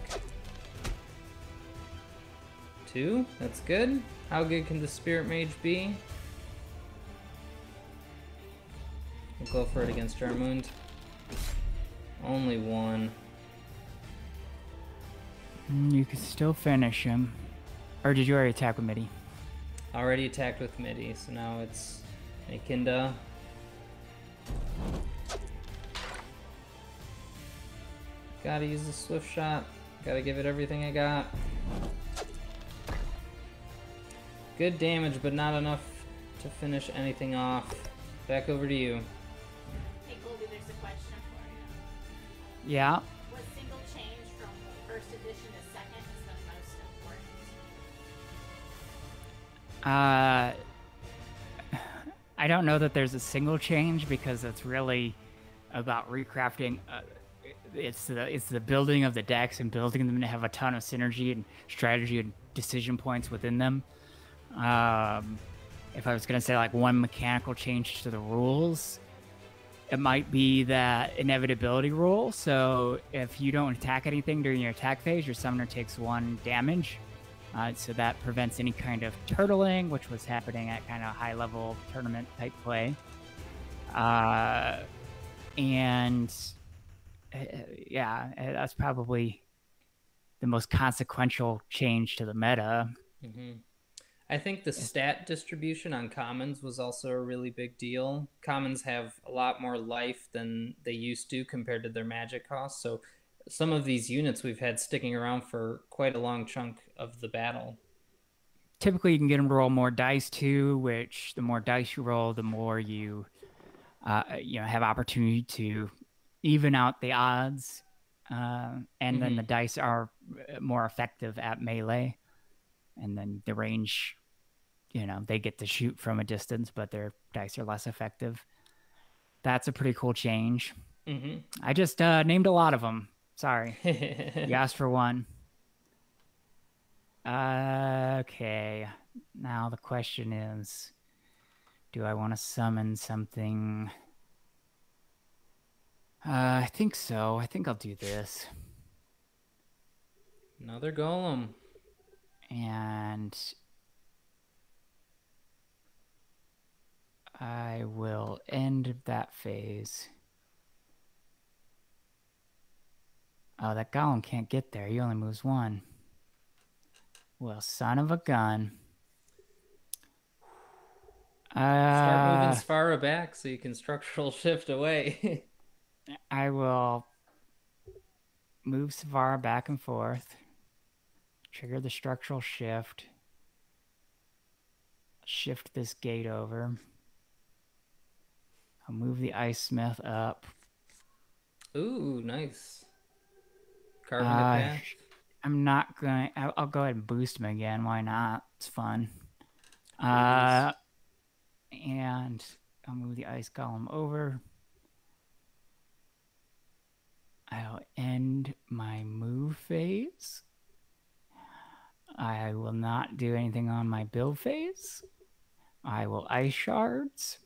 2, that's good. How good can the Spirit Mage be? We'll go for it against Jarmund. Only 1. You can still finish him. Or did you already attack with Midi? Already attacked with Midi, so now it's Makinda. Gotta use the swift shot. Gotta give it everything I got. Good damage, but not enough to finish anything off. Back over to you. Hey, Colby, there's a question for you. Yeah. What single change from first edition to second is the most important? I don't know that there's a single change because it's really about recrafting. It's the building of the decks and building them to have a ton of synergy and strategy and decision points within them. If I was gonna say like one mechanical change to the rules, it might be that inevitability rule. So if you don't attack anything during your attack phase, your summoner takes 1 damage. So that prevents any kind of turtling, which was happening at kind of high level tournament type play. And yeah, that's probably the most consequential change to the meta. Mm-hmm. I think the stat distribution on commons was also a really big deal. Commons have a lot more life than they used to compared to their magic costs. So some of these units we've had sticking around for quite a long chunk of the battle. Typically, you can get them to roll more dice too, which the more dice you roll, the more you have opportunity to even out the odds. And then the dice are more effective at melee. And then the range, they get to shoot from a distance, but their dice are less effective. That's a pretty cool change. Mm-hmm. I just named a lot of them. Sorry. You asked for one. Okay. Now the question is, do I want to summon something? I think so. I think I'll do this. Another golem. And I will end that phase. Oh, that golem can't get there. He only moves 1. Well, son of a gun. Start moving Savanna back so you can structural shift away. I will move Savanna back and forth. Trigger the structural shift. Shift this gate over. I'll move the Ice Smith up. Ooh, nice. Carving it back. I'm not going to... I'll go ahead and boost him again. Why not? It's fun. And I'll move the Ice Golem over. I'll end my move phase. I will not do anything on my build phase. I will Ice Shards.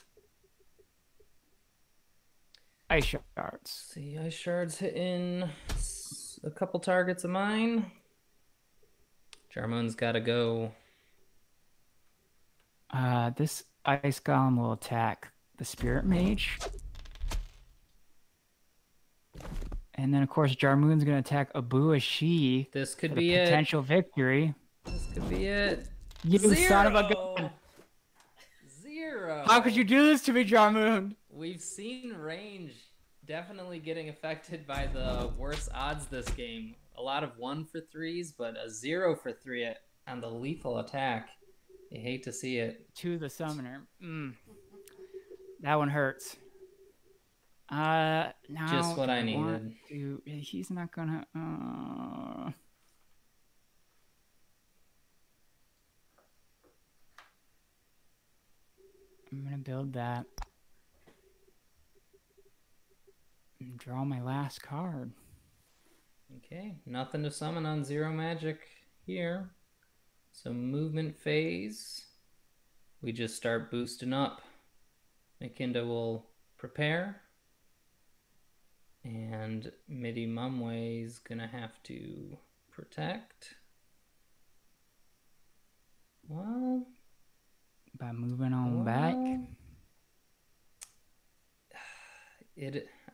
Ice Shards. See, Ice Shards hitting a couple targets of mine. Jarmon's got to go. This Ice Golem will attack the Spirit Mage. And then, of course, Jarmoon's going to attack Abua Shi. This could be it. Potential victory. This could be it. You son of a gun. 0. How could you do this to me, Jarmoon? We've seen range definitely getting affected by the worse odds this game. A lot of 1 for 3s, but a 0 for 3 on the lethal attack. You hate to see it. To the summoner. That one hurts. Now just what I needed. He's not gonna. I'm gonna build that. And draw my last card. Okay, nothing to summon on 0 magic here. So movement phase. We just start boosting up. Makinda will prepare. And Midi Mumway's gonna have to protect. Well, by moving on back.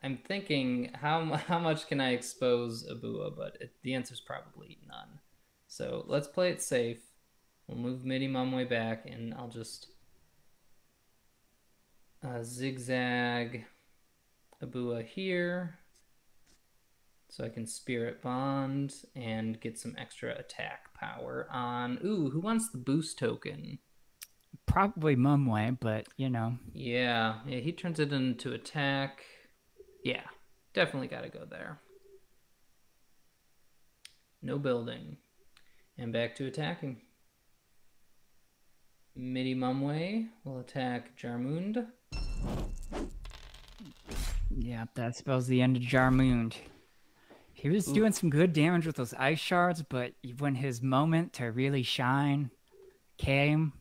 I'm thinking how much can I expose Abua, but the answer's probably none. So let's play it safe. We'll move Midi Mumway back, and I'll just zigzag Abua here. So I can Spirit Bond and get some extra attack power on... Ooh, who wants the boost token? Probably Mumway, but you know. Yeah, he turns it into attack. Yeah, definitely got to go there. No building. And back to attacking. Midi Mumway will attack Jarmund. Yeah, that spells the end of Jarmund. He was doing some good damage with those ice shards, but when his moment to really shine came,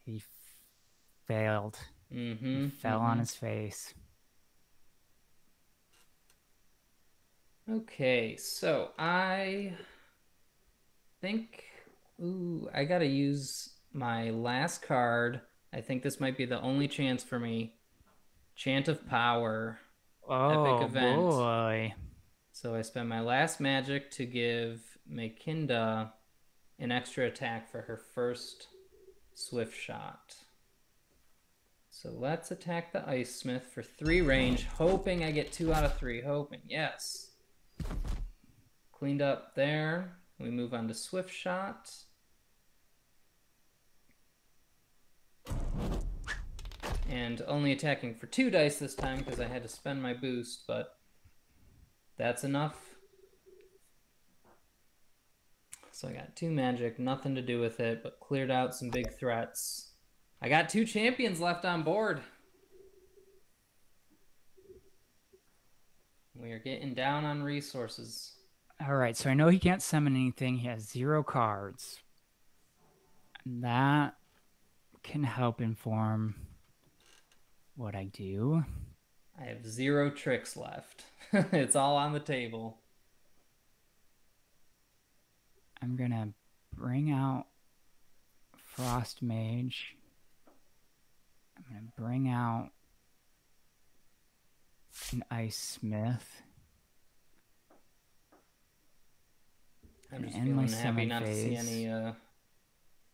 he failed. He fell on his face. Okay, so I think... Ooh, I gotta use my last card. I think this might be the only chance for me. Chant of Power. Epic Oh event. boy. So I spend my last magic to give Makinda an extra attack for her first swift shot. So let's attack the Ice Smith for 3 range, hoping I get 2 out of 3. Hoping, yes. Cleaned up there. We move on to swift shot. And only attacking for 2 dice this time because I had to spend my boost, but that's enough. So I got 2 magic, nothing to do with it, but cleared out some big threats. I got 2 champions left on board. We are getting down on resources. All right, so I know he can't summon anything. He has 0 cards. And that can help inform what I do. I have 0 tricks left. It's all on the table. I'm gonna bring out Frost Mage. I'm gonna bring out an Ice Smith. I'm just feeling happy not to see any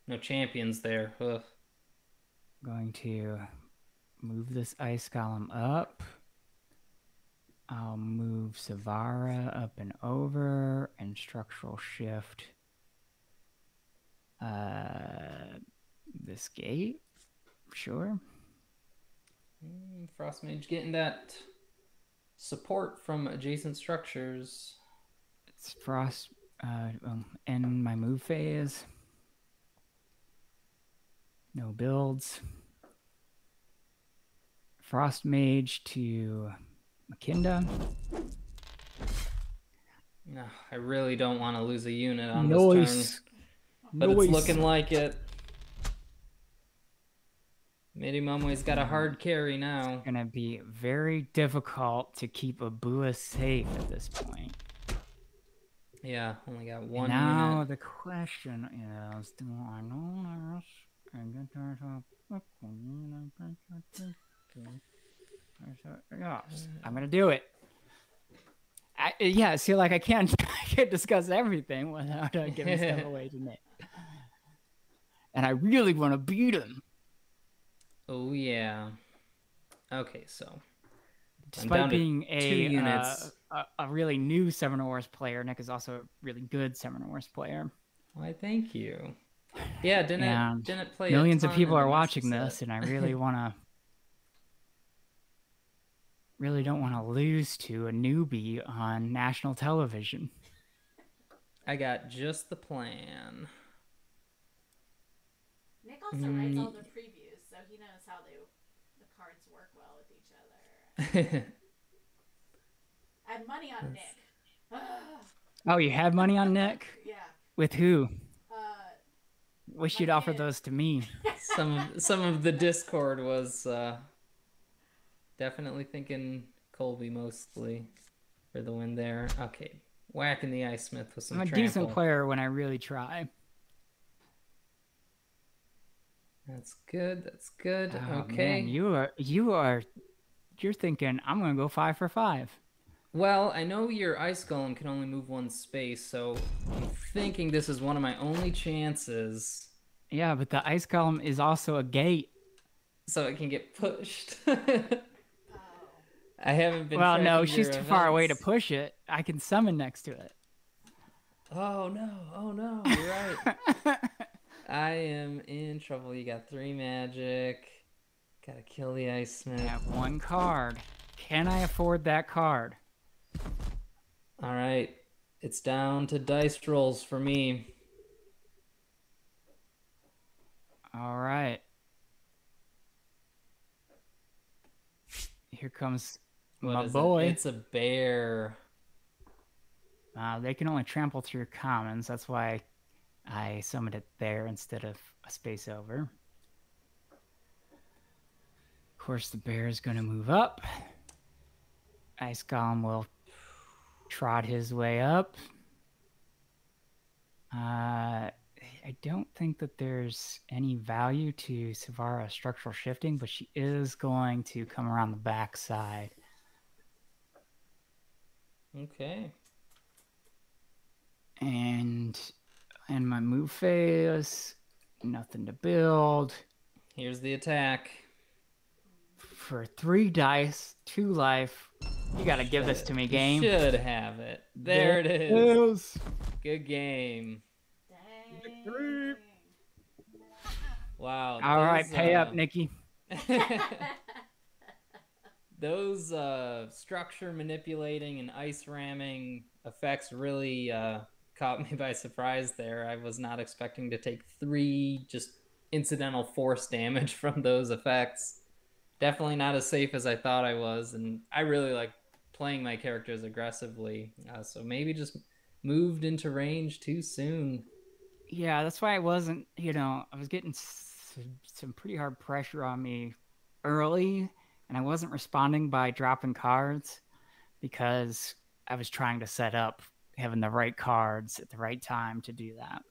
no champions there. Ugh. Going to move this Ice Golem up. I'll move Savanna up and over and structural shift this gate. Sure. Frost Mage getting that support from adjacent structures. It's Frost end my move phase. No builds. Frost Mage to Makinda. No, I really don't want to lose a unit on this turn. But it's looking like it. Midi Mumway's got a hard carry now. It's gonna be very difficult to keep Abua safe at this point. Yeah, only got 1 now unit. The question is, do I know this? Yes, I'm gonna do it. Yeah, see, like I can't discuss everything without giving stuff away to Nick. And I really want to beat him. Oh yeah. Okay, so despite being a really new Seven Wars player, Nick is also a really good Seven Wars player. Why, thank you. Yeah, didn't play. Millions of people are watching this, and I really really don't want to lose to a newbie on national television. I got just the plan. Nick also writes all the previews, so he knows how the cards work well with each other. I had money on Nick. Oh, you had money on Nick? Yeah. With who? Wish you'd offer those to me. Some of the Discord was definitely thinking Colby mostly for the win there. Okay, whacking the Ice Smith with some I'm a decent player when I really try. That's good. That's good. Oh, okay. Man, you're thinking I'm gonna go 5 for 5. Well, I know your Ice Golem can only move 1 space, so I'm thinking this is one of my only chances. Yeah, but the Ice Golem is also a gate. So it can get pushed. I haven't been Well, no, tracking she's your too far away to events. push it. I can summon next to it. Oh no, you're right. I am in trouble. You got 3 magic. Gotta kill the Ice I Smith. have 1 card. Can I afford that card? All right. It's down to dice rolls for me. All right. Here comes my boy. It's a bear. They can only trample through commons. That's why I summoned it there instead of a space over. Of course, the bear is going to move up. Ice Golem will trot his way up. I don't think that there's any value to Savanna structural shifting, but she is going to come around the back side. Okay. And my move phase, nothing to build. Here's the attack. For 3 dice, 2 life. You gotta give this to me, game. You should have it. There it is. Good game. Dang. Wow. All right, pay up, Nikki. Those structure manipulating and ice ramming effects really caught me by surprise there. I was not expecting to take 3 just incidental force damage from those effects. Definitely not as safe as I thought I was, and I really like playing my characters aggressively. So maybe just moved into range too soon. Yeah, that's why I wasn't, I was getting some pretty hard pressure on me early, and I wasn't responding by dropping cards because I was trying to set up having the right cards at the right time to do that.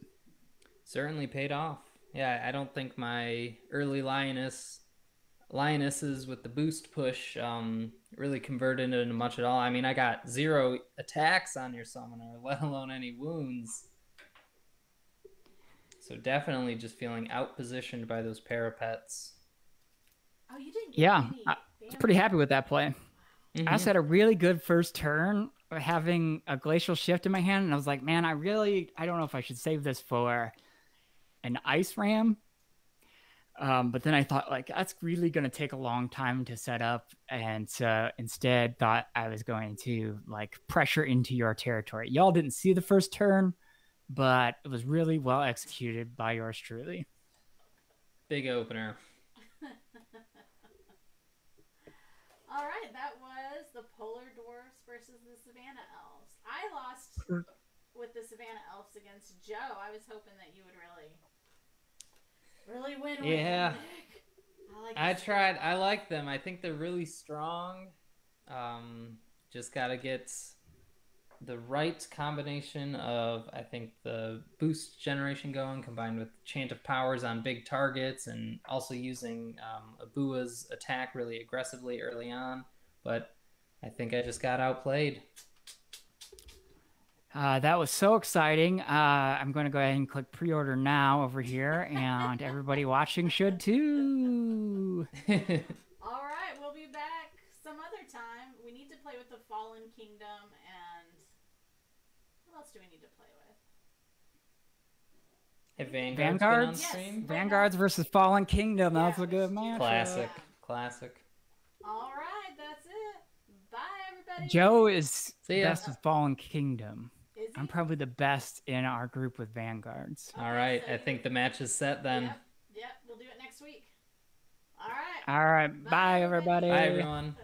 Certainly paid off. Yeah, I don't think my early lionesses with the boost push really converted into much at all. I mean, I got 0 attacks on your summoner, let alone any wounds. So definitely just feeling outpositioned by those parapets. Oh, you didn't get Yeah, any I was pretty happy with that play. Mm-hmm. I also had a really good first turn having a glacial shift in my hand, and I was like, man, I don't know if I should save this for an ice ram. But then I thought, like, that's really going to take a long time to set up, and instead thought I was going to like pressure into your territory. Y'all didn't see the first turn, but it was really well executed by yours truly. Big opener. All right, that was the Polar Dwarves versus the Savanna Elves. I lost with the Savanna Elves against Joe. I was hoping that you would really win with them, Nick. I tried. I like them. I think they're really strong. Just got to get the right combination of, I think, the boost generation going, combined with Chant of Powers on big targets, and also using Abua's attack really aggressively early on. But I think I just got outplayed. That was so exciting. I'm going to go ahead and click pre-order now over here, and everybody watching should too. All right, we'll be back some other time. We need to play with the Fallen Kingdom, and what else do we need to play with? Have Vanguards been on stream? Yes. Vanguards versus Fallen Kingdom. Yeah, That was a good match. Classic. All right, that's it. Bye, everybody. Joe is See ya. best with Fallen Kingdom. Is he? I'm probably the best in our group with Vanguards. All right, I think the match is set then. Yep, we'll do it next week. All right. All right. Bye, everybody. Bye, everyone.